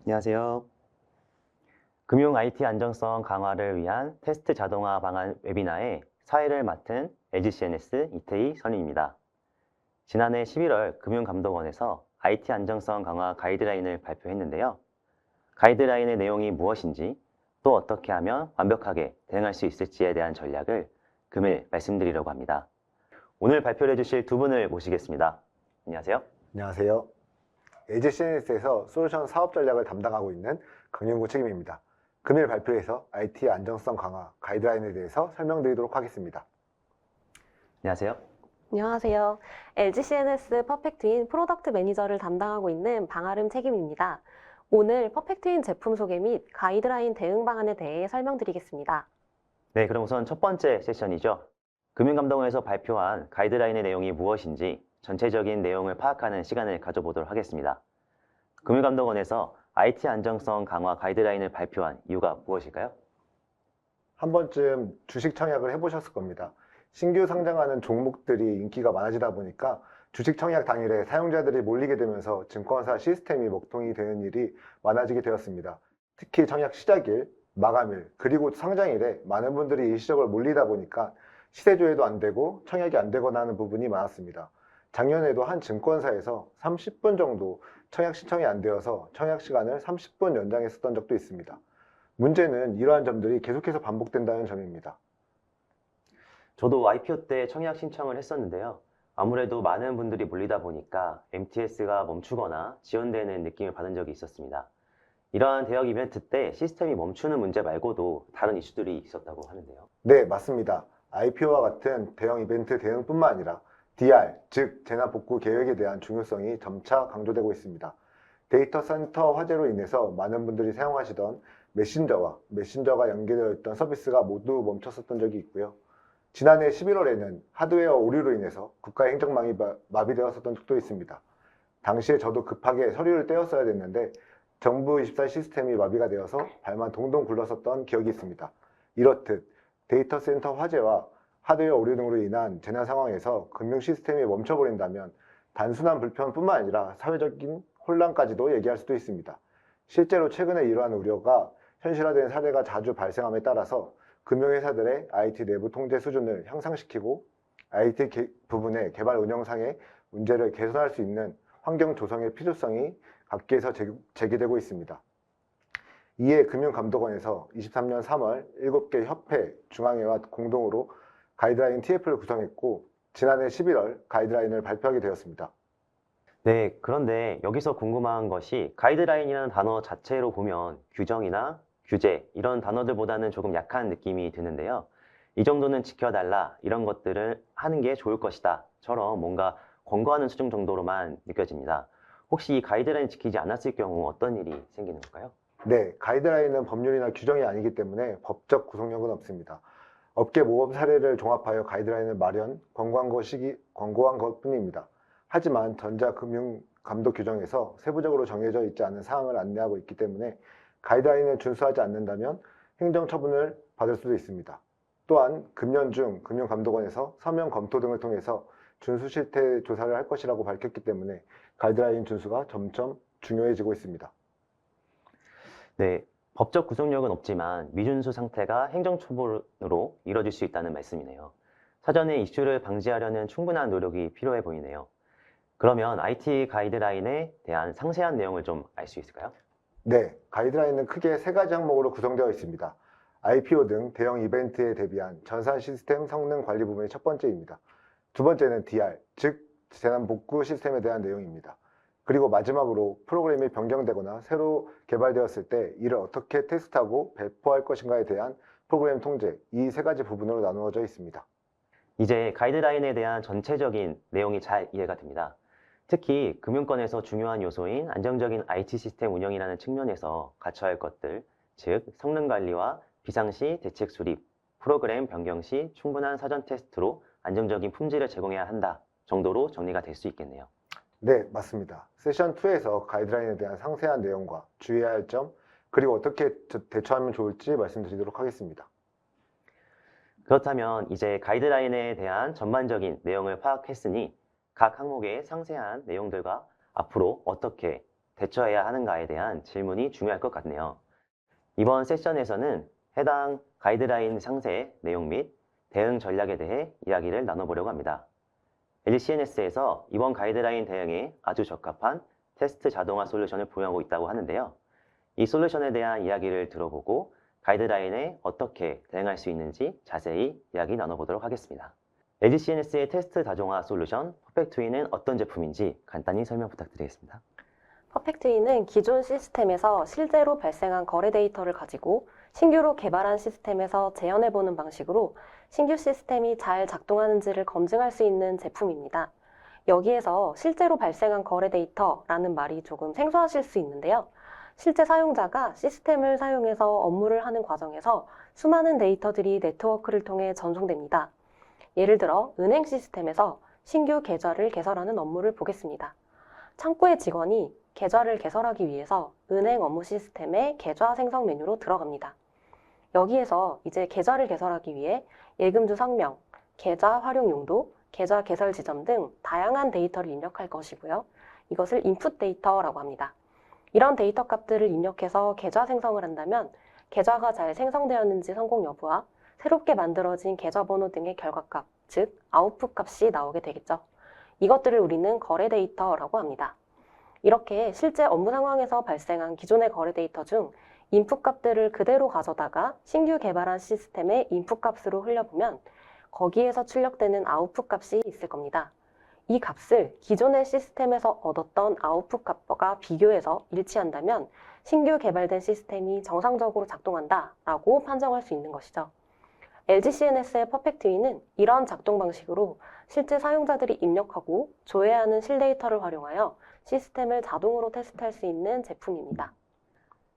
안녕하세요. 금융 IT 안정성 강화를 위한 테스트 자동화 방안 웨비나의 사회를 맡은 LGCNS 이태희 선임입니다. 지난해 11월 금융감독원에서 IT 안정성 강화 가이드라인을 발표했는데요. 가이드라인의 내용이 무엇인지 또 어떻게 하면 완벽하게 대응할 수 있을지에 대한 전략을 금일 말씀드리려고 합니다. 오늘 발표를 해주실 두 분을 모시겠습니다. 안녕하세요. 안녕하세요. LGCNS에서 솔루션 사업 전략을 담당하고 있는 강윤구 책임입니다. 금일 발표에서 IT 안정성 강화 가이드라인에 대해서 설명드리도록 하겠습니다. 안녕하세요. 안녕하세요. LGCNS 퍼펙트인 프로덕트 매니저를 담당하고 있는 방아름 책임입니다. 오늘 퍼펙트인 제품 소개 및 가이드라인 대응 방안에 대해 설명드리겠습니다. 네, 그럼 우선 첫 번째 세션이죠. 금융감독원에서 발표한 가이드라인의 내용이 무엇인지 전체적인 내용을 파악하는 시간을 가져보도록 하겠습니다. 금융감독원에서 IT 안정성 강화 가이드라인을 발표한 이유가 무엇일까요? 한 번쯤 주식 청약을 해보셨을 겁니다. 신규 상장하는 종목들이 인기가 많아지다 보니까 주식 청약 당일에 사용자들이 몰리게 되면서 증권사 시스템이 먹통이 되는 일이 많아지게 되었습니다. 특히 청약 시작일, 마감일, 그리고 상장일에 많은 분들이 일시적으로 몰리다 보니까 시세 조회도 안 되고 청약이 안 되거나 하는 부분이 많았습니다. 작년에도 한 증권사에서 30분 정도 청약 신청이 안 되어서 청약 시간을 30분 연장했었던 적도 있습니다. 문제는 이러한 점들이 계속해서 반복된다는 점입니다. 저도 IPO 때 청약 신청을 했었는데요. 아무래도 많은 분들이 몰리다 보니까 MTS가 멈추거나 지연되는 느낌을 받은 적이 있었습니다. 이러한 대형 이벤트 때 시스템이 멈추는 문제 말고도 다른 이슈들이 있었다고 하는데요. 네, 맞습니다. IPO와 같은 대형 이벤트 대응뿐만 아니라 DR, 즉 재난 복구 계획에 대한 중요성이 점차 강조되고 있습니다. 데이터 센터 화재로 인해서 많은 분들이 사용하시던 메신저가 연계되어 있던 서비스가 모두 멈췄었던 적이 있고요. 지난해 11월에는 하드웨어 오류로 인해서 국가의 행정망이 마비되었었던 적도 있습니다. 당시에 저도 급하게 서류를 떼었어야 됐는데 정부24 시스템이 마비가 되어서 발만 동동 굴렀었던 기억이 있습니다. 이렇듯 데이터 센터 화재와 하드웨어 오류 등으로 인한 재난 상황에서 금융 시스템이 멈춰버린다면 단순한 불편뿐만 아니라 사회적인 혼란까지도 얘기할 수도 있습니다. 실제로 최근에 이러한 우려가 현실화된 사례가 자주 발생함에 따라서 금융회사들의 IT 내부 통제 수준을 향상시키고 IT 부분의 개발 운영상의 문제를 개선할 수 있는 환경 조성의 필요성이 각계에서 제기되고 있습니다. 이에 금융감독원에서 23년 3월 7개 협회, 중앙회와 공동으로 가이드라인 TF를 구성했고 지난해 11월 가이드라인을 발표하게 되었습니다. 네, 그런데 여기서 궁금한 것이 가이드라인이라는 단어 자체로 보면 규정이나 규제 이런 단어들보다는 조금 약한 느낌이 드는데요. 이 정도는 지켜달라 이런 것들을 하는 게 좋을 것이다 처럼 뭔가 권고하는 수준 정도로만 느껴집니다. 혹시 이 가이드라인 지키지 않았을 경우 어떤 일이 생기는 걸까요? 네, 가이드라인은 법률이나 규정이 아니기 때문에 법적 구속력은 없습니다. 업계 모범 사례를 종합하여 가이드라인을 권고한 것뿐입니다. 하지만 전자금융감독 규정에서 세부적으로 정해져 있지 않은 사항을 안내하고 있기 때문에 가이드라인을 준수하지 않는다면 행정처분을 받을 수도 있습니다. 또한 금년 중 금융감독원에서 서면 검토 등을 통해서 준수 실태 조사를 할 것이라고 밝혔기 때문에 가이드라인 준수가 점점 중요해지고 있습니다. 네, 법적 구속력은 없지만 미준수 상태가 행정처분으로 이뤄질 수 있다는 말씀이네요. 사전에 이슈를 방지하려는 충분한 노력이 필요해 보이네요. 그러면 IT 가이드라인에 대한 상세한 내용을 좀 알 수 있을까요? 네, 가이드라인은 크게 세 가지 항목으로 구성되어 있습니다. IPO 등 대형 이벤트에 대비한 전산 시스템 성능 관리 부분이 첫 번째입니다. 두 번째는 DR, 즉 재난 복구 시스템에 대한 내용입니다. 그리고 마지막으로 프로그램이 변경되거나 새로 개발되었을 때 이를 어떻게 테스트하고 배포할 것인가에 대한 프로그램 통제, 이 세 가지 부분으로 나누어져 있습니다. 이제 가이드라인에 대한 전체적인 내용이 잘 이해가 됩니다. 특히 금융권에서 중요한 요소인 안정적인 IT 시스템 운영이라는 측면에서 갖춰야 할 것들, 즉 성능 관리와 비상시 대책 수립, 프로그램 변경 시 충분한 사전 테스트로 안정적인 품질을 제공해야 한다 정도로 정리가 될 수 있겠네요. 네, 맞습니다. 세션 2에서 가이드라인에 대한 상세한 내용과 주의해야 할 점, 그리고 어떻게 대처하면 좋을지 말씀드리도록 하겠습니다. 그렇다면 이제 가이드라인에 대한 전반적인 내용을 파악했으니 각 항목의 상세한 내용들과 앞으로 어떻게 대처해야 하는가에 대한 질문이 중요할 것 같네요. 이번 세션에서는 해당 가이드라인 상세 내용 및 대응 전략에 대해 이야기를 나눠보려고 합니다. LGCNS에서 이번 가이드라인 대응에 아주 적합한 테스트 자동화 솔루션을 보유하고 있다고 하는데요. 이 솔루션에 대한 이야기를 들어보고 가이드라인에 어떻게 대응할 수 있는지 자세히 이야기 나눠보도록 하겠습니다. LGCNS의 테스트 자동화 솔루션 퍼펙트위는 어떤 제품인지 간단히 설명 부탁드리겠습니다. 퍼펙트위는 기존 시스템에서 실제로 발생한 거래 데이터를 가지고 신규로 개발한 시스템에서 재현해보는 방식으로 신규 시스템이 잘 작동하는지를 검증할 수 있는 제품입니다. 여기에서 실제로 발생한 거래 데이터라는 말이 조금 생소하실 수 있는데요. 실제 사용자가 시스템을 사용해서 업무를 하는 과정에서 수많은 데이터들이 네트워크를 통해 전송됩니다. 예를 들어 은행 시스템에서 신규 계좌를 개설하는 업무를 보겠습니다. 창구의 직원이 계좌를 개설하기 위해서 은행 업무 시스템의 계좌 생성 메뉴로 들어갑니다. 여기에서 이제 계좌를 개설하기 위해 예금주 성명, 계좌 활용 용도, 계좌 개설 지점 등 다양한 데이터를 입력할 것이고요. 이것을 인풋 데이터라고 합니다. 이런 데이터 값들을 입력해서 계좌 생성을 한다면 계좌가 잘 생성되었는지 성공 여부와 새롭게 만들어진 계좌번호 등의 결과값, 즉 아웃풋 값이 나오게 되겠죠. 이것들을 우리는 거래 데이터라고 합니다. 이렇게 실제 업무 상황에서 발생한 기존의 거래 데이터 중 인풋 값들을 그대로 가져다가 신규 개발한 시스템의 인풋 값으로 흘려보면 거기에서 출력되는 아웃풋 값이 있을 겁니다. 이 값을 기존의 시스템에서 얻었던 아웃풋 값과 비교해서 일치한다면 신규 개발된 시스템이 정상적으로 작동한다라고 판정할 수 있는 것이죠. LGCNS의 퍼펙트위는 이런 작동 방식으로 실제 사용자들이 입력하고 조회하는 실데이터를 활용하여 시스템을 자동으로 테스트할 수 있는 제품입니다.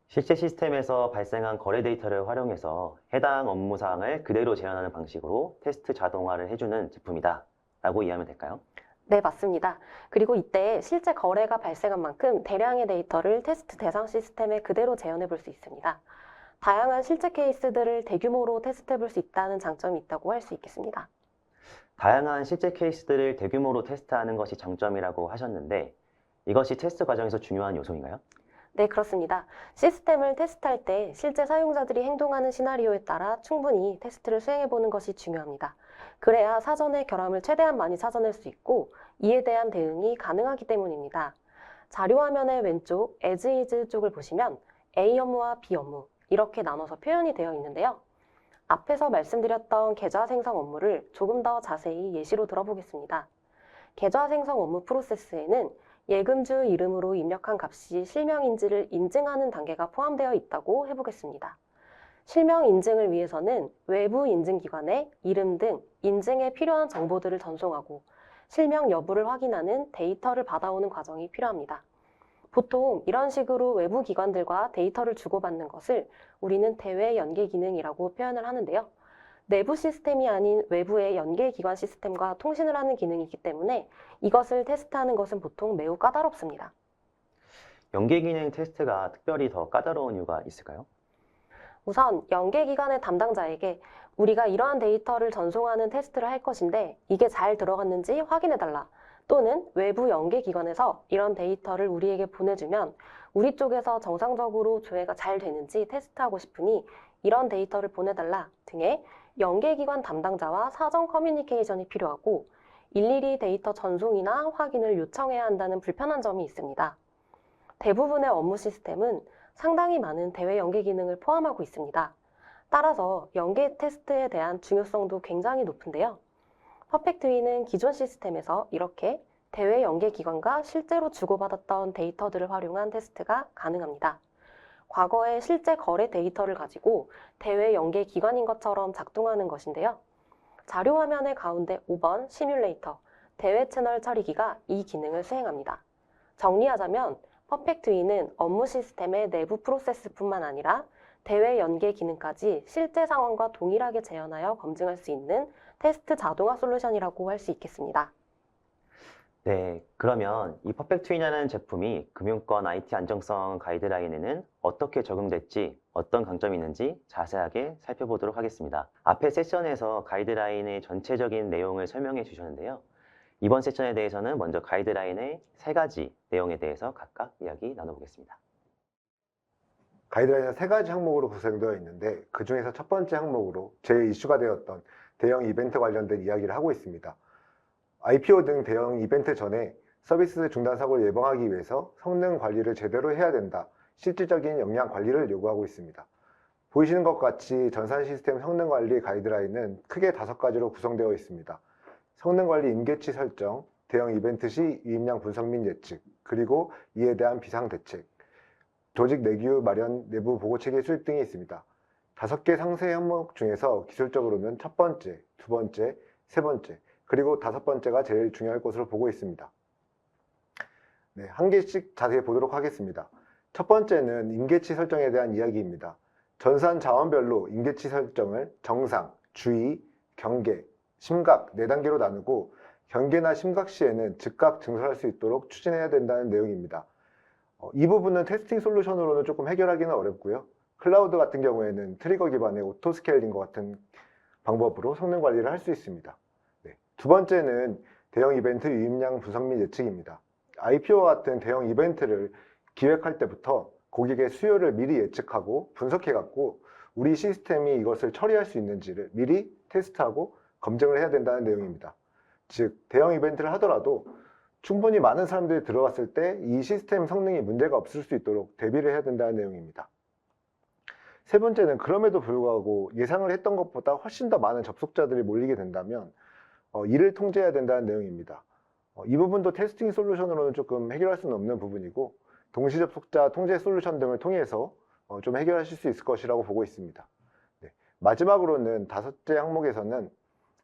실제 시스템에서 발생한 거래 데이터를 활용해서 해당 업무 사항을 그대로 재현하는 방식으로 테스트 자동화를 해주는 제품이다 라고 이해하면 될까요? 네, 맞습니다. 그리고 이때 실제 거래가 발생한 만큼 대량의 데이터를 테스트 대상 시스템에 그대로 재현해 볼 수 있습니다. 다양한 실제 케이스들을 대규모로 테스트해 볼 수 있다는 장점이 있다고 할 수 있겠습니다. 다양한 실제 케이스들을 대규모로 테스트하는 것이 장점이라고 하셨는데 이것이 테스트 과정에서 중요한 요소인가요? 네, 그렇습니다. 시스템을 테스트할 때 실제 사용자들이 행동하는 시나리오에 따라 충분히 테스트를 수행해 보는 것이 중요합니다. 그래야 사전에 결함을 최대한 많이 찾아낼 수 있고 이에 대한 대응이 가능하기 때문입니다. 자료 화면의 왼쪽 as is 쪽을 보시면 A 업무와 B 업무 이렇게 나눠서 표현이 되어 있는데요. 앞에서 말씀드렸던 계좌 생성 업무를 조금 더 자세히 예시로 들어보겠습니다. 계좌 생성 업무 프로세스에는 예금주 이름으로 입력한 값이 실명인지를 인증하는 단계가 포함되어 있다고 해보겠습니다. 실명 인증을 위해서는 외부 인증기관에 이름 등 인증에 필요한 정보들을 전송하고 실명 여부를 확인하는 데이터를 받아오는 과정이 필요합니다. 보통 이런 식으로 외부 기관들과 데이터를 주고받는 것을 우리는 대외 연계 기능이라고 표현을 하는데요. 내부 시스템이 아닌 외부의 연계 기관 시스템과 통신을 하는 기능이기 때문에 이것을 테스트하는 것은 보통 매우 까다롭습니다. 연계 기능 테스트가 특별히 더 까다로운 이유가 있을까요? 우선 연계 기관의 담당자에게 우리가 이러한 데이터를 전송하는 테스트를 할 것인데 이게 잘 들어갔는지 확인해달라. 또는 외부 연계 기관에서 이런 데이터를 우리에게 보내주면 우리 쪽에서 정상적으로 조회가 잘 되는지 테스트하고 싶으니 이런 데이터를 보내달라 등의 연계기관 담당자와 사전 커뮤니케이션이 필요하고 일일이 데이터 전송이나 확인을 요청해야 한다는 불편한 점이 있습니다. 대부분의 업무 시스템은 상당히 많은 대외 연계 기능을 포함하고 있습니다. 따라서 연계 테스트에 대한 중요성도 굉장히 높은데요. 퍼펙트위는 기존 시스템에서 이렇게 대외 연계 기관과 실제로 주고받았던 데이터들을 활용한 테스트가 가능합니다. 과거의 실제 거래 데이터를 가지고 대외 연계 기관인 것처럼 작동하는 것인데요. 자료 화면의 가운데 5번 시뮬레이터, 대외 채널 처리기가 이 기능을 수행합니다. 정리하자면 퍼펙트위는 업무 시스템의 내부 프로세스뿐만 아니라 대외 연계 기능까지 실제 상황과 동일하게 재현하여 검증할 수 있는 테스트 자동화 솔루션이라고 할 수 있겠습니다. 네, 그러면 이 퍼펙트위라는 제품이 금융권 IT 안정성 가이드라인에는 어떻게 적용될지 어떤 강점이 있는지 자세하게 살펴보도록 하겠습니다. 앞의 세션에서 가이드라인의 전체적인 내용을 설명해 주셨는데요. 이번 세션에 대해서는 먼저 가이드라인의 3가지 내용에 대해서 각각 이야기 나눠보겠습니다. 가이드라인은 3가지 항목으로 구성되어 있는데 그 중에서 첫 번째 항목으로 제일 이슈가 되었던 대형 이벤트 관련된 이야기를 하고 있습니다. IPO 등 대형 이벤트 전에 서비스 중단 사고를 예방하기 위해서 성능 관리를 제대로 해야 된다. 실질적인 역량 관리를 요구하고 있습니다. 보이시는 것 같이 전산 시스템 성능 관리 가이드라인은 크게 5가지로 구성되어 있습니다. 성능 관리 임계치 설정, 대형 이벤트 시 유입량 분석 및 예측, 그리고 이에 대한 비상 대책, 조직 내규 마련, 내부 보고 체계 수립 등이 있습니다. 5개 상세 항목 중에서 기술적으로는 첫 번째, 두 번째, 세 번째, 그리고 5번째가 제일 중요할 것으로 보고 있습니다. 네, 한 개씩 자세히 보도록 하겠습니다. 첫 번째는 임계치 설정에 대한 이야기입니다. 전산 자원별로 임계치 설정을 정상, 주의, 경계, 심각 4단계로 나누고 경계나 심각 시에는 즉각 증설할 수 있도록 추진해야 된다는 내용입니다. 이 부분은 테스팅 솔루션으로는 조금 해결하기는 어렵고요. 클라우드 같은 경우에는 트리거 기반의 오토 스케일링과 같은 방법으로 성능 관리를 할 수 있습니다. 네. 두 번째는 대형 이벤트 유입량 분석 및 예측입니다. IPO와 같은 대형 이벤트를 기획할 때부터 고객의 수요를 미리 예측하고 분석해갖고 우리 시스템이 이것을 처리할 수 있는지를 미리 테스트하고 검증을 해야 된다는 내용입니다. 즉, 대형 이벤트를 하더라도 충분히 많은 사람들이 들어갔을 때 이 시스템 성능이 문제가 없을 수 있도록 대비를 해야 된다는 내용입니다. 세 번째는 그럼에도 불구하고 예상을 했던 것보다 훨씬 더 많은 접속자들이 몰리게 된다면 이를 통제해야 된다는 내용입니다. 이 부분도 테스팅 솔루션으로는 조금 해결할 수는 없는 부분이고 동시 접속자 통제 솔루션 등을 통해서 좀 해결하실 수 있을 것이라고 보고 있습니다. 네. 마지막으로는 5째 항목에서는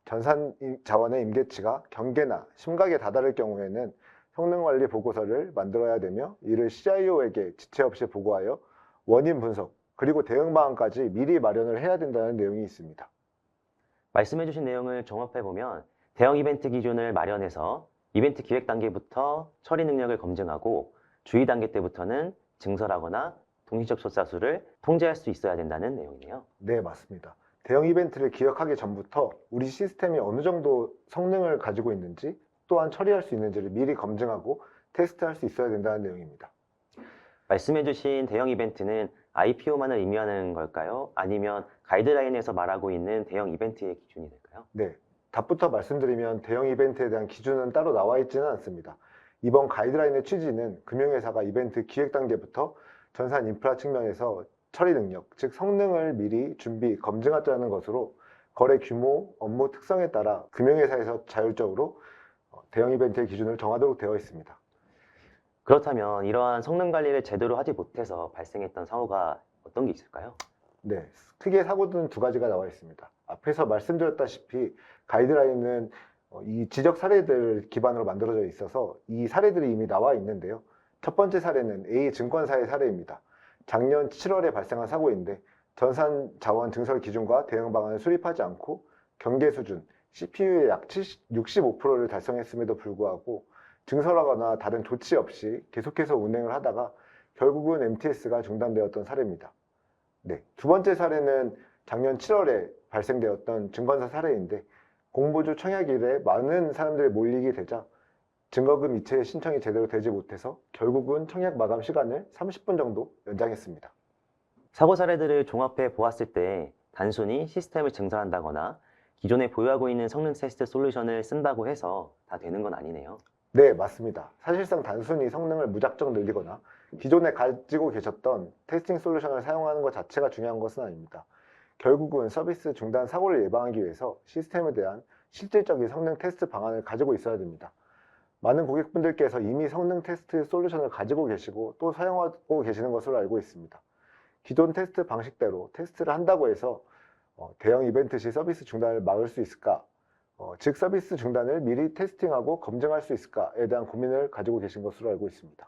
전산 자원의 임계치가 경계나 심각에 다다를 경우에는 성능관리 보고서를 만들어야 되며 이를 CIO에게 지체 없이 보고하여 원인 분석 그리고 대응 방안까지 미리 마련을 해야 된다는 내용이 있습니다. 말씀해주신 내용을 종합해보면 대형 이벤트 기준을 마련해서 이벤트 기획 단계부터 처리 능력을 검증하고 주의 단계 때부터는 증설하거나 동시 접속자 수를 통제할 수 있어야 된다는 내용이네요. 네, 맞습니다. 대형 이벤트를 기획하기 전부터 우리 시스템이 어느 정도 성능을 가지고 있는지 또한 처리할 수 있는지를 미리 검증하고 테스트할 수 있어야 된다는 내용입니다. 말씀해주신 대형 이벤트는 IPO만을 의미하는 걸까요? 아니면 가이드라인에서 말하고 있는 대형 이벤트의 기준이 될까요? 네, 답부터 말씀드리면 대형 이벤트에 대한 기준은 따로 나와 있지는 않습니다. 이번 가이드라인의 취지는 금융회사가 이벤트 기획 단계부터 전산 인프라 측면에서 처리 능력, 즉 성능을 미리 준비, 검증하자는 것으로 거래 규모, 업무 특성에 따라 금융회사에서 자율적으로 대형 이벤트의 기준을 정하도록 되어 있습니다. 그렇다면 이러한 성능 관리를 제대로 하지 못해서 발생했던 사고가 어떤 게 있을까요? 네, 크게 사고는 2가지가 나와 있습니다. 앞에서 말씀드렸다시피 가이드라인은 이 지적 사례들을 기반으로 만들어져 있어서 이 사례들이 이미 나와 있는데요. 첫 번째 사례는 A 증권사의 사례입니다. 작년 7월에 발생한 사고인데 전산 자원 증설 기준과 대응 방안을 수립하지 않고 경계 수준 CPU의 약 65%를 달성했음에도 불구하고 증설하거나 다른 조치 없이 계속해서 운행을 하다가 결국은 MTS가 중단되었던 사례입니다. 네, 두 번째 사례는 작년 7월에 발생되었던 증권사 사례인데 공모주 청약 일에 많은 사람들이 몰리게 되자 증거금 이체 신청이 제대로 되지 못해서 결국은 청약 마감 시간을 30분 정도 연장했습니다. 사고 사례들을 종합해 보았을 때 단순히 시스템을 증설한다거나 기존에 보유하고 있는 성능 테스트 솔루션을 쓴다고 해서 다 되는 건 아니네요. 네, 맞습니다. 사실상 단순히 성능을 무작정 늘리거나 기존에 가지고 계셨던 테스팅 솔루션을 사용하는 것 자체가 중요한 것은 아닙니다. 결국은 서비스 중단 사고를 예방하기 위해서 시스템에 대한 실질적인 성능 테스트 방안을 가지고 있어야 됩니다. 많은 고객분들께서 이미 성능 테스트 솔루션을 가지고 계시고 또 사용하고 계시는 것으로 알고 있습니다. 기존 테스트 방식대로 테스트를 한다고 해서 대형 이벤트 시 서비스 중단을 막을 수 있을까? 즉 서비스 중단을 미리 테스팅하고 검증할 수 있을까에 대한 고민을 가지고 계신 것으로 알고 있습니다.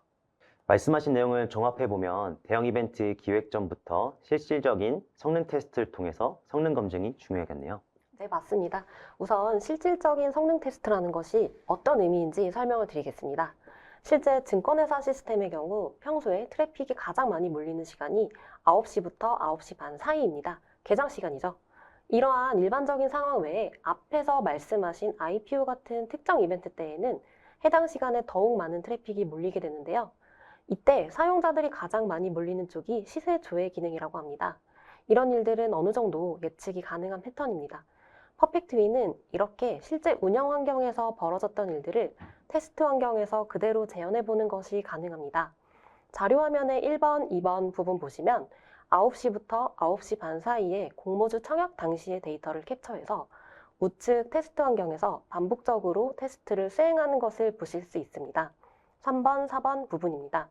말씀하신 내용을 종합해보면 대형 이벤트 기획 전부터 실질적인 성능 테스트를 통해서 성능 검증이 중요하겠네요. 네, 맞습니다. 우선 실질적인 성능 테스트라는 것이 어떤 의미인지 설명을 드리겠습니다. 실제 증권회사 시스템의 경우 평소에 트래픽이 가장 많이 몰리는 시간이 9시부터 9시 반 사이입니다. 개장 시간이죠. 이러한 일반적인 상황 외에 앞에서 말씀하신 IPO 같은 특정 이벤트 때에는 해당 시간에 더욱 많은 트래픽이 몰리게 되는데요. 이때 사용자들이 가장 많이 몰리는 쪽이 시세 조회 기능이라고 합니다. 이런 일들은 어느 정도 예측이 가능한 패턴입니다. 퍼펙트위는 이렇게 실제 운영 환경에서 벌어졌던 일들을 테스트 환경에서 그대로 재현해 보는 것이 가능합니다. 자료 화면의 1번, 2번 부분 보시면 9시부터 9시 반 사이에 공모주 청약 당시의 데이터를 캡처해서 우측 테스트 환경에서 반복적으로 테스트를 수행하는 것을 보실 수 있습니다. 3번, 4번 부분입니다.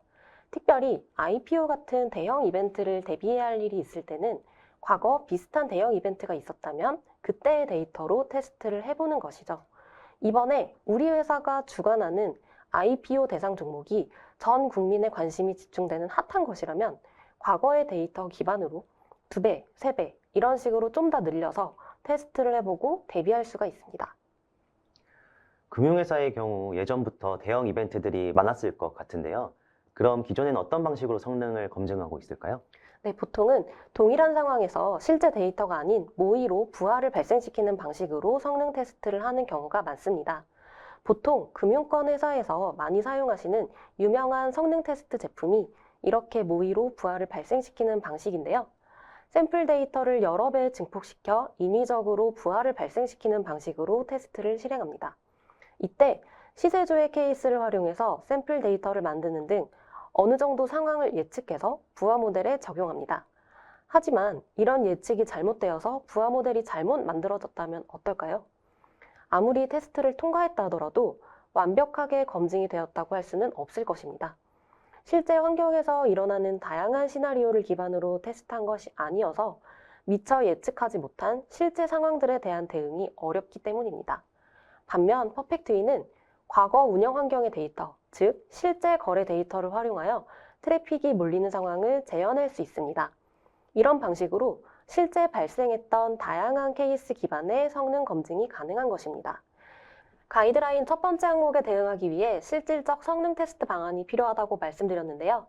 특별히 IPO 같은 대형 이벤트를 대비해야 할 일이 있을 때는 과거 비슷한 대형 이벤트가 있었다면 그때의 데이터로 테스트를 해보는 것이죠. 이번에 우리 회사가 주관하는 IPO 대상 종목이 전 국민의 관심이 집중되는 핫한 것이라면 과거의 데이터 기반으로 2배, 3배 이런 식으로 좀 더 늘려서 테스트를 해보고 대비할 수가 있습니다. 금융회사의 경우 예전부터 대형 이벤트들이 많았을 것 같은데요. 그럼 기존에는 어떤 방식으로 성능을 검증하고 있을까요? 네, 보통은 동일한 상황에서 실제 데이터가 아닌 모의로 부하를 발생시키는 방식으로 성능 테스트를 하는 경우가 많습니다. 보통 금융권 회사에서 많이 사용하시는 유명한 성능 테스트 제품이 이렇게 모의로 부하를 발생시키는 방식인데요. 샘플 데이터를 여러 배 증폭시켜 인위적으로 부하를 발생시키는 방식으로 테스트를 실행합니다. 이때 시세조회 케이스를 활용해서 샘플 데이터를 만드는 등 어느 정도 상황을 예측해서 부하 모델에 적용합니다. 하지만 이런 예측이 잘못되어서 부하 모델이 잘못 만들어졌다면 어떨까요? 아무리 테스트를 통과했다 하더라도 완벽하게 검증이 되었다고 할 수는 없을 것입니다. 실제 환경에서 일어나는 다양한 시나리오를 기반으로 테스트한 것이 아니어서 미처 예측하지 못한 실제 상황들에 대한 대응이 어렵기 때문입니다. 반면 퍼펙트위는 과거 운영 환경의 데이터, 즉 실제 거래 데이터를 활용하여 트래픽이 몰리는 상황을 재현할 수 있습니다. 이런 방식으로 실제 발생했던 다양한 케이스 기반의 성능 검증이 가능한 것입니다. 가이드라인 첫 번째 항목에 대응하기 위해 실질적 성능 테스트 방안이 필요하다고 말씀드렸는데요.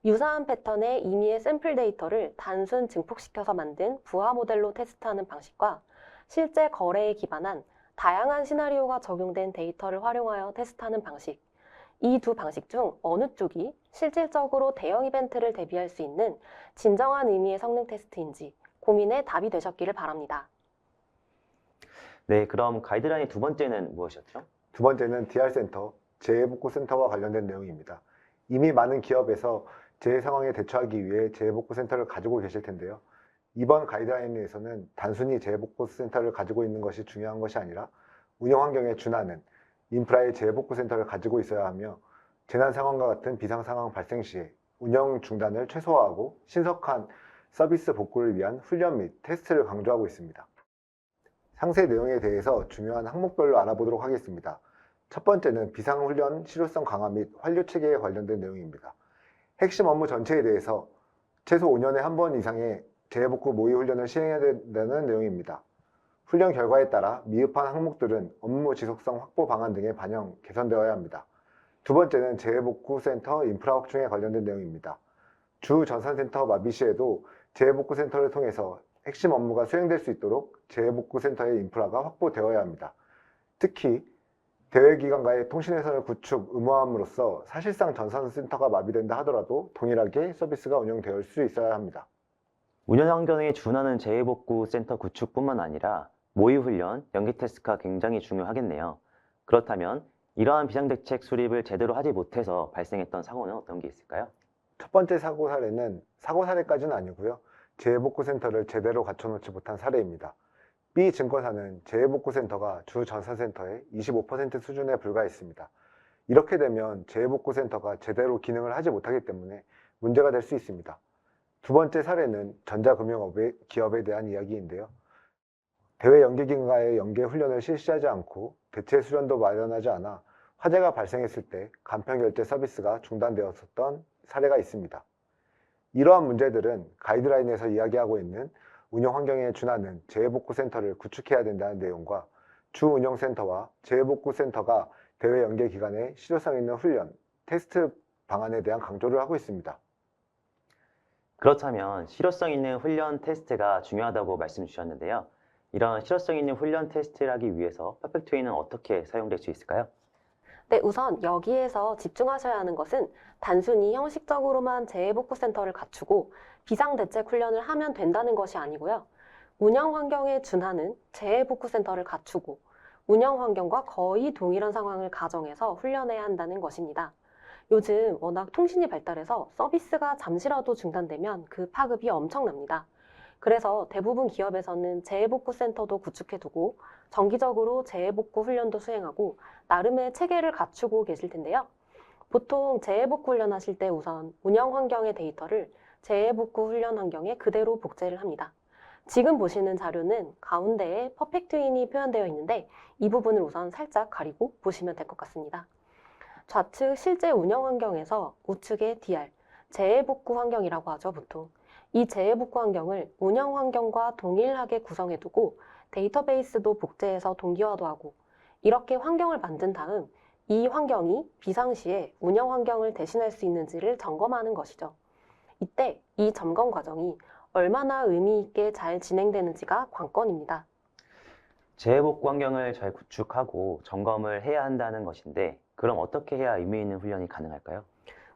유사한 패턴의 임의의 샘플 데이터를 단순 증폭시켜서 만든 부하 모델로 테스트하는 방식과 실제 거래에 기반한 다양한 시나리오가 적용된 데이터를 활용하여 테스트하는 방식, 이 두 방식 중 어느 쪽이 실질적으로 대형 이벤트를 대비할 수 있는 진정한 의미의 성능 테스트인지 고민에 답이 되셨기를 바랍니다. 네, 그럼 가이드라인 두 번째는 무엇이었죠? 두 번째는 DR센터, 재해복구센터와 관련된 내용입니다. 이미 많은 기업에서 재해 상황에 대처하기 위해 재해복구센터를 가지고 계실 텐데요. 이번 가이드라인에서는 단순히 재해복구센터를 가지고 있는 것이 중요한 것이 아니라 운영 환경에 준하는 인프라의 재해복구센터를 가지고 있어야 하며 재난 상황과 같은 비상 상황 발생 시에 운영 중단을 최소화하고 신속한 서비스 복구를 위한 훈련 및 테스트를 강조하고 있습니다. 상세 내용에 대해서 중요한 항목별로 알아보도록 하겠습니다. 첫 번째는 비상훈련 실효성 강화 및 환류 체계에 관련된 내용입니다. 핵심 업무 전체에 대해서 최소 5년에 한 번 이상의 재해복구 모의 훈련을 시행해야 된다는 내용입니다. 훈련 결과에 따라 미흡한 항목들은 업무 지속성 확보 방안 등에 반영, 개선되어야 합니다. 두 번째는 재해복구센터 인프라 확충에 관련된 내용입니다. 주 전산센터 마비 시에도 재해복구센터를 통해서 핵심 업무가 수행될 수 있도록 재해복구센터의 인프라가 확보되어야 합니다. 특히 대외기관과의 통신회선을 구축, 의무화함으로써 사실상 전산센터가 마비된다 하더라도 동일하게 서비스가 운영될 수 있어야 합니다. 운영 환경에 준하는 재해복구 센터 구축뿐만 아니라 모의훈련, 연기 테스트가 굉장히 중요하겠네요. 그렇다면 이러한 비상대책 수립을 제대로 하지 못해서 발생했던 사고는 어떤 게 있을까요? 첫 번째 사고 사례는 사고 사례까지는 아니고요. 재해복구센터를 제대로 갖춰놓지 못한 사례입니다. B 증권사는 재해복구센터가 주 전산센터의 25% 수준에 불과했습니다. 이렇게 되면 재해복구센터가 제대로 기능을 하지 못하기 때문에 문제가 될 수 있습니다. 두 번째 사례는 전자금융업의 기업에 대한 이야기인데요. 대외 연계기관과의 연계 훈련을 실시하지 않고 대체 수련도 마련하지 않아 화재가 발생했을 때 간편결제 서비스가 중단되었었던 사례가 있습니다. 이러한 문제들은 가이드라인에서 이야기하고 있는 운영 환경에 준하는 재해복구센터를 구축해야 된다는 내용과 주 운영센터와 재해복구센터가 대외 연계 기관의 실효성 있는 훈련, 테스트 방안에 대한 강조를 하고 있습니다. 그렇다면 실효성 있는 훈련 테스트가 중요하다고 말씀 주셨는데요. 이런 실효성 있는 훈련 테스트를 하기 위해서 퍼펙트 웨이는 어떻게 사용될 수 있을까요? 네, 우선 여기에서 집중하셔야 하는 것은 단순히 형식적으로만 재해복구센터를 갖추고 비상대책 훈련을 하면 된다는 것이 아니고요. 운영 환경에 준하는 재해복구센터를 갖추고 운영 환경과 거의 동일한 상황을 가정해서 훈련해야 한다는 것입니다. 요즘 워낙 통신이 발달해서 서비스가 잠시라도 중단되면 그 파급이 엄청납니다. 그래서 대부분 기업에서는 재해복구센터도 구축해두고 정기적으로 재해복구 훈련도 수행하고 나름의 체계를 갖추고 계실 텐데요. 보통 재해복구 훈련하실 때 우선 운영 환경의 데이터를 재해복구 훈련 환경에 그대로 복제를 합니다. 지금 보시는 자료는 가운데에 퍼펙트인이 표현되어 있는데 이 부분을 우선 살짝 가리고 보시면 될 것 같습니다. 좌측 실제 운영 환경에서 우측의 DR, 재해복구 환경이라고 하죠, 보통. 이 재해복구 환경을 운영 환경과 동일하게 구성해두고 데이터베이스도 복제해서 동기화도 하고 이렇게 환경을 만든 다음 이 환경이 비상시에 운영 환경을 대신할 수 있는지를 점검하는 것이죠. 이때 이 점검 과정이 얼마나 의미 있게 잘 진행되는지가 관건입니다. 재해복구 환경을 잘 구축하고 점검을 해야 한다는 것인데 그럼 어떻게 해야 의미 있는 훈련이 가능할까요?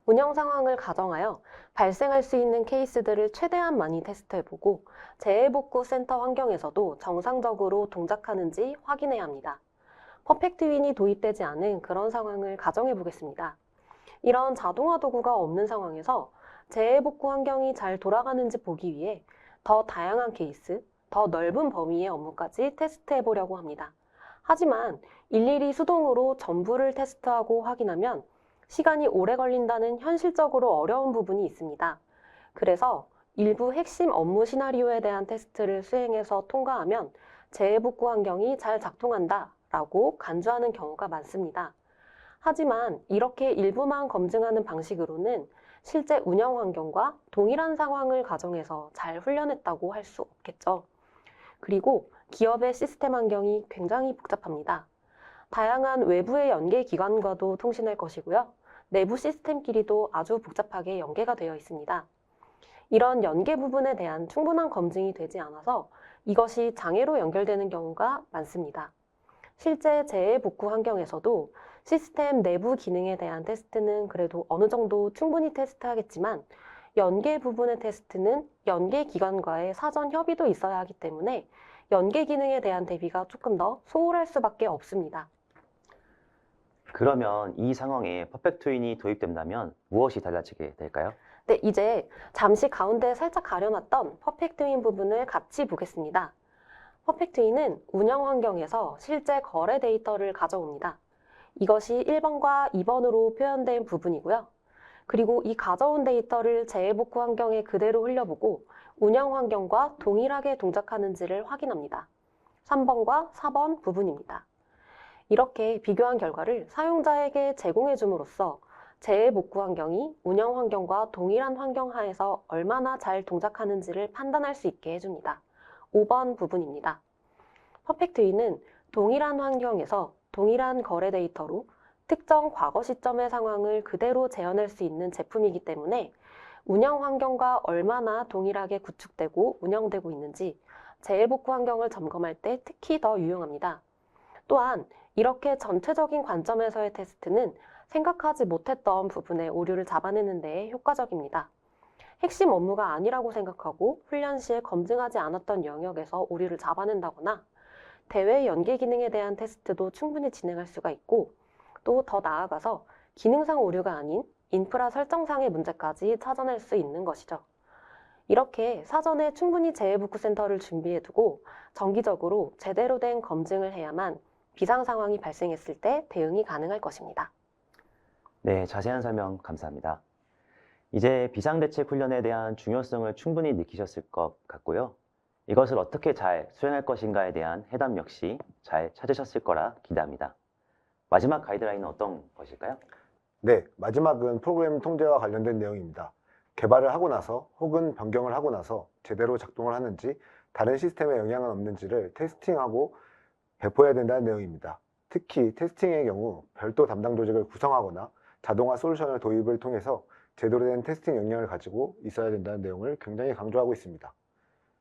운영 상황을 가정하여 발생할 수 있는 케이스들을 최대한 많이 테스트해보고 재해복구 센터 환경에서도 정상적으로 동작하는지 확인해야 합니다. 퍼펙트 윈이 도입되지 않은 그런 상황을 가정해 보겠습니다. 이런 자동화 도구가 없는 상황에서 재해복구 환경이 잘 돌아가는지 보기 위해 더 다양한 케이스, 더 넓은 범위의 업무까지 테스트해 보려고 합니다. 하지만 일일이 수동으로 전부를 테스트하고 확인하면 시간이 오래 걸린다는 현실적으로 어려운 부분이 있습니다. 그래서 일부 핵심 업무 시나리오에 대한 테스트를 수행해서 통과하면 재해복구 환경이 잘 작동한다 라고 간주하는 경우가 많습니다. 하지만 이렇게 일부만 검증하는 방식으로는 실제 운영 환경과 동일한 상황을 가정해서 잘 훈련했다고 할 수 없겠죠. 그리고 기업의 시스템 환경이 굉장히 복잡합니다. 다양한 외부의 연계 기관과도 통신할 것이고요. 내부 시스템끼리도 아주 복잡하게 연계가 되어 있습니다. 이런 연계 부분에 대한 충분한 검증이 되지 않아서 이것이 장애로 연결되는 경우가 많습니다. 실제 재해복구 환경에서도 시스템 내부 기능에 대한 테스트는 그래도 어느 정도 충분히 테스트하겠지만 연계 부분의 테스트는 연계 기관과의 사전 협의도 있어야 하기 때문에 연계 기능에 대한 대비가 조금 더 소홀할 수밖에 없습니다. 그러면 이 상황에 퍼펙트 윈이 도입된다면 무엇이 달라지게 될까요? 네, 이제 잠시 가운데 살짝 가려놨던 퍼펙트 윈 부분을 같이 보겠습니다. 퍼펙트 윈은 운영 환경에서 실제 거래 데이터를 가져옵니다. 이것이 1번과 2번으로 표현된 부분이고요. 그리고 이 가져온 데이터를 재해복구 환경에 그대로 흘려보고 운영 환경과 동일하게 동작하는지를 확인합니다. 3번과 4번 부분입니다. 이렇게 비교한 결과를 사용자에게 제공해 줌으로써 재해복구 환경이 운영 환경과 동일한 환경 하에서 얼마나 잘 동작하는지를 판단할 수 있게 해줍니다. 5번 부분입니다. 퍼펙트 윈은 동일한 환경에서 동일한 거래 데이터로 특정 과거 시점의 상황을 그대로 재현할 수 있는 제품이기 때문에 운영 환경과 얼마나 동일하게 구축되고 운영되고 있는지 재해복구 환경을 점검할 때 특히 더 유용합니다. 또한 이렇게 전체적인 관점에서의 테스트는 생각하지 못했던 부분의 오류를 잡아내는 데 효과적입니다. 핵심 업무가 아니라고 생각하고 훈련 시에 검증하지 않았던 영역에서 오류를 잡아낸다거나 대외 연계 기능에 대한 테스트도 충분히 진행할 수가 있고 또 더 나아가서 기능상 오류가 아닌 인프라 설정상의 문제까지 찾아낼 수 있는 것이죠. 이렇게 사전에 충분히 재해복구 센터를 준비해두고 정기적으로 제대로 된 검증을 해야만 비상 상황이 발생했을 때 대응이 가능할 것입니다. 네, 자세한 설명 감사합니다. 이제 비상대책 훈련에 대한 중요성을 충분히 느끼셨을 것 같고요. 이것을 어떻게 잘 수행할 것인가에 대한 해답 역시 잘 찾으셨을 거라 기대합니다. 마지막 가이드라인은 어떤 것일까요? 네, 마지막은 프로그램 통제와 관련된 내용입니다. 개발을 하고 나서 혹은 변경을 하고 나서 제대로 작동을 하는지 다른 시스템에 영향은 없는지를 테스팅하고 배포해야 된다는 내용입니다. 특히 테스팅의 경우 별도 담당 조직을 구성하거나 자동화 솔루션을 도입을 통해서 제대로 된 테스팅 역량을 가지고 있어야 된다는 내용을 굉장히 강조하고 있습니다.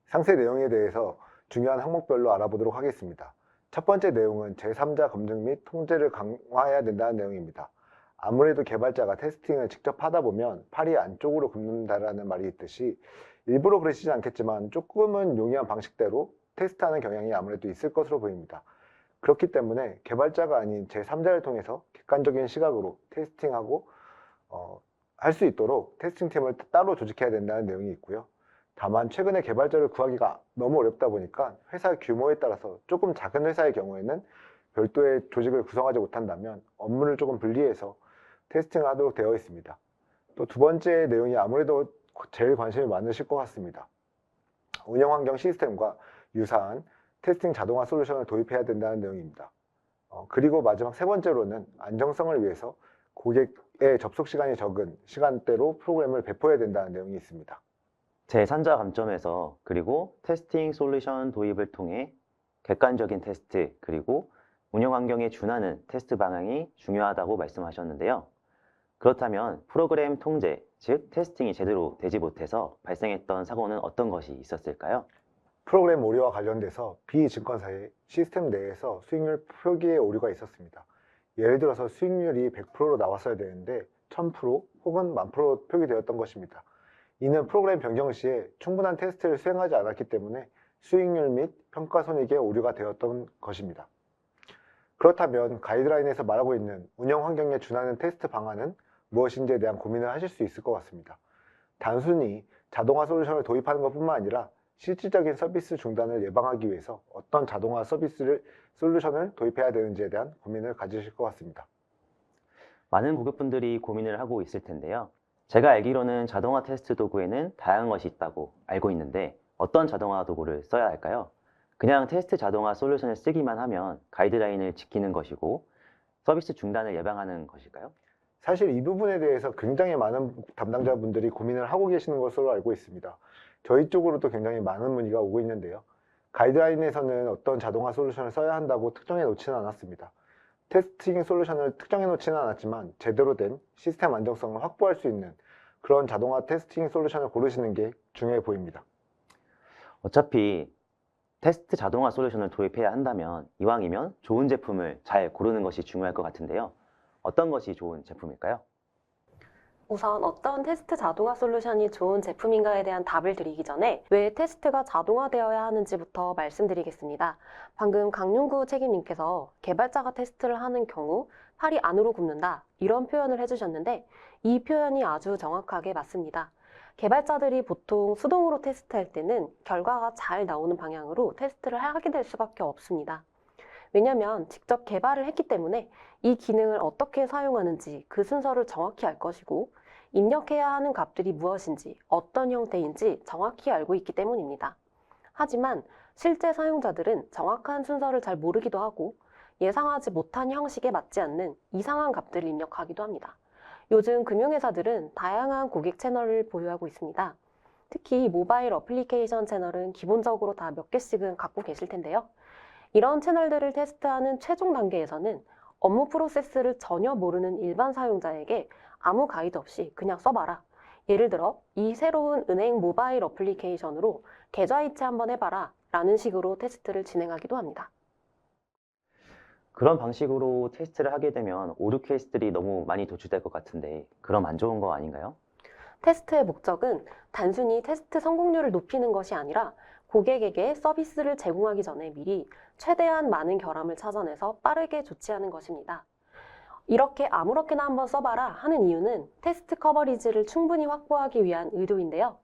상세 내용에 대해서 중요한 항목별로 알아보도록 하겠습니다. 첫 번째 내용은 제3자 검증 및 통제를 강화해야 된다는 내용입니다. 아무래도 개발자가 테스팅을 직접 하다 보면 팔이 안쪽으로 굽는다라는 말이 있듯이 일부러 그러시진 않겠지만 조금은 용이한 방식대로 테스트하는 경향이 아무래도 있을 것으로 보입니다. 그렇기 때문에 개발자가 아닌 제3자를 통해서 객관적인 시각으로 테스팅하고 할 수 있도록 테스팅팀을 따로 조직해야 된다는 내용이 있고요. 다만 최근에 개발자를 구하기가 너무 어렵다 보니까 회사 규모에 따라서 조금 작은 회사의 경우에는 별도의 조직을 구성하지 못한다면 업무를 조금 분리해서 테스팅을 하도록 되어 있습니다. 또 두 번째 내용이 아무래도 제일 관심이 많으실 것 같습니다. 운영환경 시스템과 유사한 테스팅 자동화 솔루션을 도입해야 된다는 내용입니다. 그리고 마지막 세 번째로는 안정성을 위해서 고객의 접속 시간이 적은 시간대로 프로그램을 배포해야 된다는 내용이 있습니다. 제3자 관점에서 그리고 테스팅 솔루션 도입을 통해 객관적인 테스트 그리고 운영 환경에 준하는 테스트 방향이 중요하다고 말씀하셨는데요. 그렇다면 프로그램 통제, 즉 테스팅이 제대로 되지 못해서 발생했던 사고는 어떤 것이 있었을까요? 프로그램 오류와 관련돼서 비증권사의 시스템 내에서 수익률 표기에 오류가 있었습니다. 예를 들어서 수익률이 100%로 나왔어야 되는데 1000% 혹은 10,000% 표기되었던 것입니다. 이는 프로그램 변경 시에 충분한 테스트를 수행하지 않았기 때문에 수익률 및 평가 손익에 오류가 되었던 것입니다. 그렇다면 가이드라인에서 말하고 있는 운영 환경에 준하는 테스트 방안은 무엇인지에 대한 고민을 하실 수 있을 것 같습니다. 단순히 자동화 솔루션을 도입하는 것뿐만 아니라 실질적인 서비스 중단을 예방하기 위해서 어떤 자동화 솔루션을 도입해야 되는지에 대한 고민을 가지실 것 같습니다. 많은 고객분들이 고민을 하고 있을 텐데요. 제가 알기로는 자동화 테스트 도구에는 다양한 것이 있다고 알고 있는데 어떤 자동화 도구를 써야 할까요? 그냥 테스트 자동화 솔루션을 쓰기만 하면 가이드라인을 지키는 것이고 서비스 중단을 예방하는 것일까요? 사실 이 부분에 대해서 굉장히 많은 담당자분들이 고민을 하고 계시는 것으로 알고 있습니다. 저희 쪽으로도 굉장히 많은 문의가 오고 있는데요. 가이드라인에서는 어떤 자동화 솔루션을 써야 한다고 특정해 놓지는 않았습니다. 테스팅 솔루션을 특정해 놓지는 않았지만 제대로 된 시스템 안정성을 확보할 수 있는 그런 자동화 테스팅 솔루션을 고르시는 게 중요해 보입니다. 어차피 테스트 자동화 솔루션을 도입해야 한다면 이왕이면 좋은 제품을 잘 고르는 것이 중요할 것 같은데요. 어떤 것이 좋은 제품일까요? 우선 어떤 테스트 자동화 솔루션이 좋은 제품인가에 대한 답을 드리기 전에 왜 테스트가 자동화되어야 하는지부터 말씀드리겠습니다. 방금 강윤구 책임님께서 개발자가 테스트를 하는 경우 팔이 안으로 굽는다 이런 표현을 해주셨는데 이 표현이 아주 정확하게 맞습니다. 개발자들이 보통 수동으로 테스트할 때는 결과가 잘 나오는 방향으로 테스트를 하게 될 수밖에 없습니다. 왜냐하면 직접 개발을 했기 때문에 이 기능을 어떻게 사용하는지 그 순서를 정확히 알 것이고 입력해야 하는 값들이 무엇인지 어떤 형태인지 정확히 알고 있기 때문입니다. 하지만 실제 사용자들은 정확한 순서를 잘 모르기도 하고 예상하지 못한 형식에 맞지 않는 이상한 값들을 입력하기도 합니다. 요즘 금융회사들은 다양한 고객 채널을 보유하고 있습니다. 특히 모바일 어플리케이션 채널은 기본적으로 다 몇 개씩은 갖고 계실 텐데요. 이런 채널들을 테스트하는 최종 단계에서는 업무 프로세스를 전혀 모르는 일반 사용자에게 아무 가이드 없이 그냥 써봐라. 예를 들어 이 새로운 은행 모바일 어플리케이션으로 계좌 이체 한번 해봐라 라는 식으로 테스트를 진행하기도 합니다. 그런 방식으로 테스트를 하게 되면 오류 케이스들이 너무 많이 도출될 것 같은데 그럼 안 좋은 거 아닌가요? 테스트의 목적은 단순히 테스트 성공률을 높이는 것이 아니라 고객에게 서비스를 제공하기 전에 미리 최대한 많은 결함을 찾아내서 빠르게 조치하는 것입니다. 이렇게 아무렇게나 한번 써봐라 하는 이유는 테스트 커버리지를 충분히 확보하기 위한 의도인데요.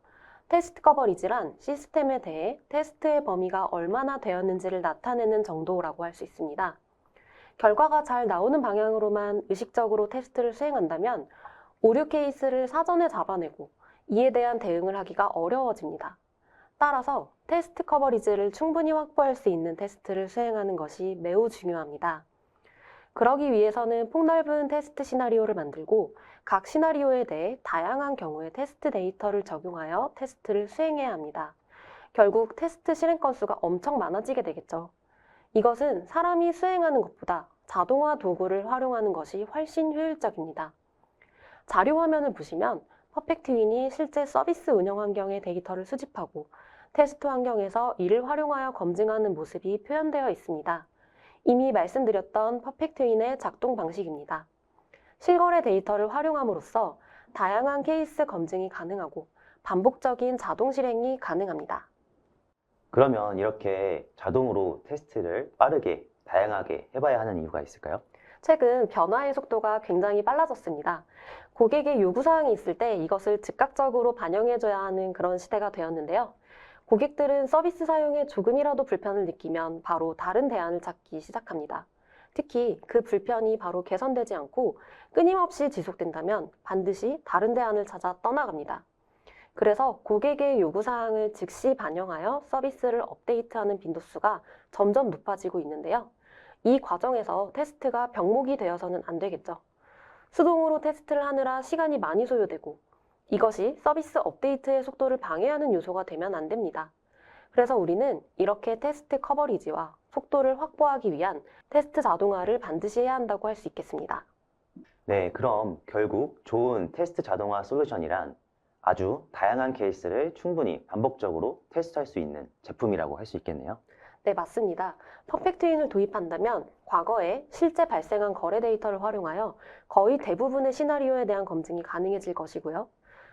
테스트 커버리지란 시스템에 대해 테스트의 범위가 얼마나 되었는지를 나타내는 정도라고 할 수 있습니다. 결과가 잘 나오는 방향으로만 의식적으로 테스트를 수행한다면 오류 케이스를 사전에 잡아내고 이에 대한 대응을 하기가 어려워집니다. 따라서 테스트 커버리지를 충분히 확보할 수 있는 테스트를 수행하는 것이 매우 중요합니다. 그러기 위해서는 폭넓은 테스트 시나리오를 만들고 각 시나리오에 대해 다양한 경우의 테스트 데이터를 적용하여 테스트를 수행해야 합니다. 결국 테스트 실행 건수가 엄청 많아지게 되겠죠. 이것은 사람이 수행하는 것보다 자동화 도구를 활용하는 것이 훨씬 효율적입니다. 자료 화면을 보시면 퍼펙트윈이 실제 서비스 운영 환경의 데이터를 수집하고 테스트 환경에서 이를 활용하여 검증하는 모습이 표현되어 있습니다. 이미 말씀드렸던 퍼펙트윈의 작동 방식입니다. 실거래 데이터를 활용함으로써 다양한 케이스 검증이 가능하고 반복적인 자동 실행이 가능합니다. 그러면 이렇게 자동으로 테스트를 빠르게, 다양하게 해봐야 하는 이유가 있을까요? 최근 변화의 속도가 굉장히 빨라졌습니다. 고객의 요구사항이 있을 때 이것을 즉각적으로 반영해줘야 하는 그런 시대가 되었는데요. 고객들은 서비스 사용에 조금이라도 불편을 느끼면 바로 다른 대안을 찾기 시작합니다. 특히 그 불편이 바로 개선되지 않고 끊임없이 지속된다면 반드시 다른 대안을 찾아 떠나갑니다. 그래서 고객의 요구사항을 즉시 반영하여 서비스를 업데이트하는 빈도수가 점점 높아지고 있는데요. 이 과정에서 테스트가 병목이 되어서는 안 되겠죠. 수동으로 테스트를 하느라 시간이 많이 소요되고 이것이 서비스 업데이트의 속도를 방해하는 요소가 되면 안 됩니다. 그래서 우리는 이렇게 테스트 커버리지와 속도를 확보하기 위한 테스트 자동화를 반드시 해야 한다고 할 수 있겠습니다. 네, 그럼 결국 좋은 테스트 자동화 솔루션이란 아주 다양한 케이스를 충분히 반복적으로 테스트할 수 있는 제품이라고 할 수 있겠네요. 네, 맞습니다. 퍼펙트윈을 도입한다면 과거에 실제 발생한 거래 데이터를 활용하여 거의 대부분의 시나리오에 대한 검증이 가능해질 것이고요.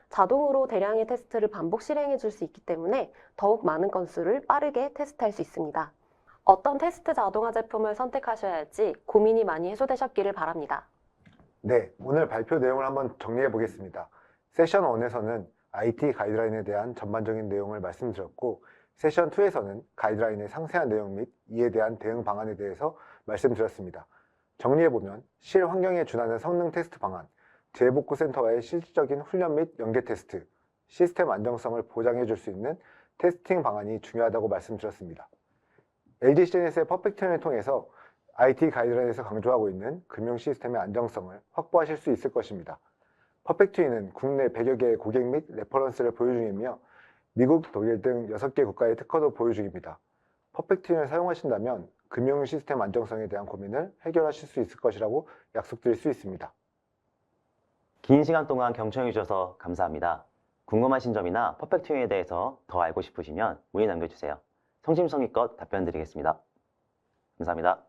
자동으로 대량의 테스트를 반복 실행해 줄 수 있기 때문에 더욱 많은 건수를 빠르게 테스트할 수 있습니다. 어떤 테스트 자동화 제품을 선택하셔야 할지 고민이 많이 해소되셨기를 바랍니다. 네, 오늘 발표 내용을 한번 정리해 보겠습니다. 세션 1에서는 IT 가이드라인에 대한 전반적인 내용을 말씀드렸고, 세션 2에서는 가이드라인의 상세한 내용 및 이에 대한 대응 방안에 대해서 말씀드렸습니다. 정리해보면 실환경에 준하는 성능 테스트 방안, 재복구 센터와의 실질적인 훈련 및 연계 테스트, 시스템 안정성을 보장해 줄 수 있는 테스팅 방안이 중요하다고 말씀드렸습니다. LG CNS의 퍼펙트윈을 통해서 IT 가이드라인에서 강조하고 있는 금융 시스템의 안정성을 확보하실 수 있을 것입니다. 퍼펙트윈은 국내 100여 개의 고객 및 레퍼런스를 보유 중이며 미국, 독일 등 6개 국가의 특허도 보유 중입니다. 퍼펙트윈을 사용하신다면 금융 시스템 안정성에 대한 고민을 해결하실 수 있을 것이라고 약속드릴 수 있습니다. 긴 시간 동안 경청해 주셔서 감사합니다. 궁금하신 점이나 퍼펙트윈에 대해서 더 알고 싶으시면 문의 남겨주세요. 성심성의껏 답변 드리겠습니다. 감사합니다.